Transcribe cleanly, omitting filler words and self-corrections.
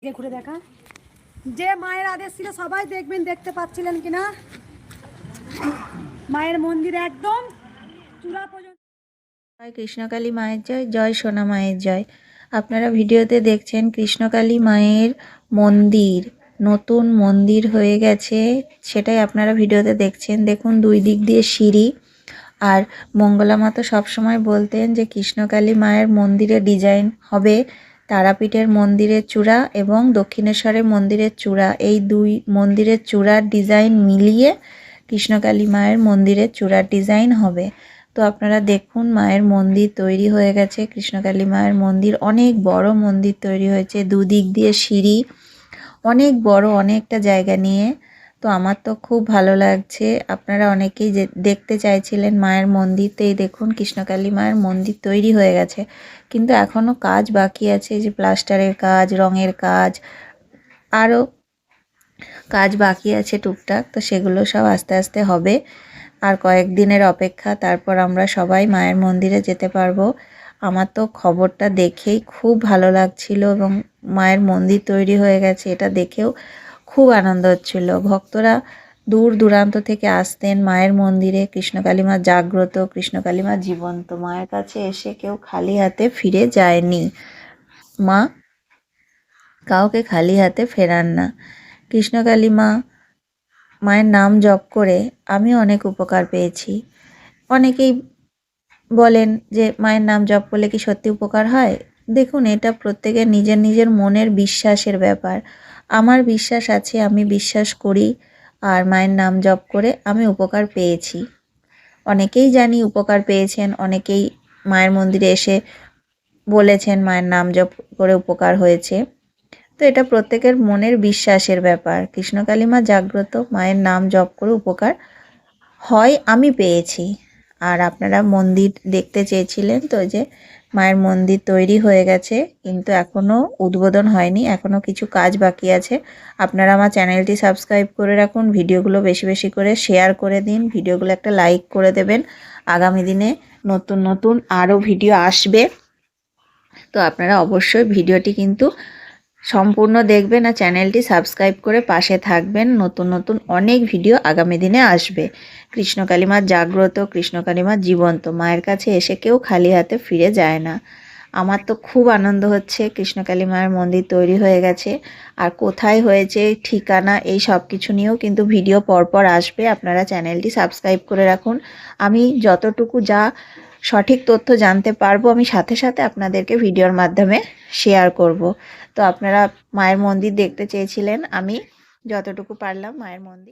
ঘুরে দেখা যে মায়ের আদেশ ছিল সবাই দেখবেন, দেখতে পাচ্ছিলেন কিনা মায়ের মন্দির একদম চূড়া পর্যন্ত। জয় কৃষ্ণকালী মায়ের জয়, জয় সোনা মায়ের জয়। আপনারা ভিডিওতে দেখছেন কৃষ্ণকালী মায়ের মন্দির, নতুন মন্দির হয়ে গেছে, সেটাই আপনারা ভিডিওতে দেখছেন। দেখুন দুই দিক দিয়ে সিঁড়ি। আর মঙ্গলা মা তো সবসময় বলতেন যে কৃষ্ণকালী মায়ের মন্দিরের ডিজাইন হবে তারাপীঠের মন্দিরের চূড়া এবং দক্ষিণেশ্বরের মন্দিরের চূড়া, এই দুই মন্দিরের চূড়ার ডিজাইন মিলিয়ে কৃষ্ণকালী মায়ের মন্দিরের চূড়ার ডিজাইন হবে। তো আপনারা দেখুন মায়ের মন্দির তৈরি হয়ে গেছে। কৃষ্ণকালী মায়ের মন্দির অনেক বড় মন্দির তৈরি হয়েছে, দুদিক দিয়ে সিঁড়ি, অনেক বড়, অনেকটা জায়গা নিয়ে। তো আমার তো খুব ভালো লাগছে। আপনারা অনেকেই দেখতে চাইছিলেন মায়ের মন্দির, তো এই দেখুন কৃষ্ণকালী মায়ের মন্দির তৈরি হয়ে গেছে, কিন্তু এখনও কাজ বাকি আছে, যে প্লাস্টারের কাজ, রঙের কাজ, আরও কাজ বাকি আছে টুকটাক। তো সেগুলো সব আস্তে আস্তে হবে। আর কয়েকদিনের অপেক্ষা, তারপর আমরা সবাই মায়ের মন্দিরে যেতে পারবো। আমার তো খবরটা দেখেই খুব ভালো লাগছিল এবং মায়ের মন্দির তৈরি হয়ে গেছে এটা দেখেও খুব আনন্দ হচ্ছিল। ভক্তরা দূর দূরান্ত থেকে আসতেন মায়ের মন্দিরে। কৃষ্ণকালী মা জাগ্রত, কৃষ্ণকালী মা জীবন্ত, মায়ের কাছে এসে কেউ খালি হাতে ফিরে যায়নি। মা কাউকে খালি হাতে ফেরান না। কৃষ্ণকালী মায়ের নাম জপ করে আমি অনেক উপকার পেয়েছি। অনেকেই বলেন যে মায়ের নাম জপ করলে কি সত্যি উপকার হয়? দেখুন, এটা প্রত্যেকের নিজের নিজের মনের বিশ্বাসের ব্যাপার। আমার বিশ্বাস আছে, আমি বিশ্বাস করি, আর মায়ের নাম জপ করে আমি উপকার পেয়েছি। অনেকেই জানি উপকার পেয়েছেন, অনেকেই মায়ের মন্দিরে এসে বলেছেন মায়ের নাম জপ করে উপকার হয়েছে। তো এটা প্রত্যেকের মনের বিশ্বাসের ব্যাপার। কৃষ্ণকালী মা জাগ্রত, মায়ের নাম জপ করে উপকার হয়, আমি পেয়েছি। আর আপনারা মন্দির দেখতে চেয়েছিলেন, তো যে মায়ের মন্দির তৈরি হয়ে গেছে, কিন্তু এখনও উদ্বোধন হয়নি, এখনও কিছু কাজ বাকি আছে। আপনারা আমার চ্যানেলটি সাবস্ক্রাইব করে রাখুন, ভিডিওগুলো বেশি বেশি করে শেয়ার করে দিন, ভিডিওগুলো একটা লাইক করে দেবেন। আগামী দিনে নতুন নতুন আরও ভিডিও আসবে, তো আপনারা অবশ্যই ভিডিওটি কিন্তু সম্পূর্ণ দেখবেন আর চ্যানেলটি সাবস্ক্রাইব করে পাশে থাকবেন। নতুন নতুন অনেক ভিডিও আগামী দিনে আসবে। কৃষ্ণকালী মা জাগ্রত, কৃষ্ণকালী মা জীবন্ত, মায়ের কাছে এসে কেউ খালি হাতে ফিরে যায় না। আমার তো খুব আনন্দ হচ্ছে, কৃষ্ণকালী মায়ের মন্দির তৈরি হয়ে গেছে। আর কোথায় হয়েছে, ঠিকানা, এই সব কিছু নিয়েও কিন্তু ভিডিও পরপর আসবে। আপনারা চ্যানেলটি সাবস্ক্রাইব করে রাখুন। আমি যতটুকু যা সঠিক তথ্য জানতে পারবো আমি সাথে সাথে আপনাদেরকে ভিডিওর মাধ্যমে শেয়ার করব। তো আপনারা মায়ের মন্দির দেখতে চেয়েছিলেন, আমি যতটুকু পারলাম মায়ের মন্দির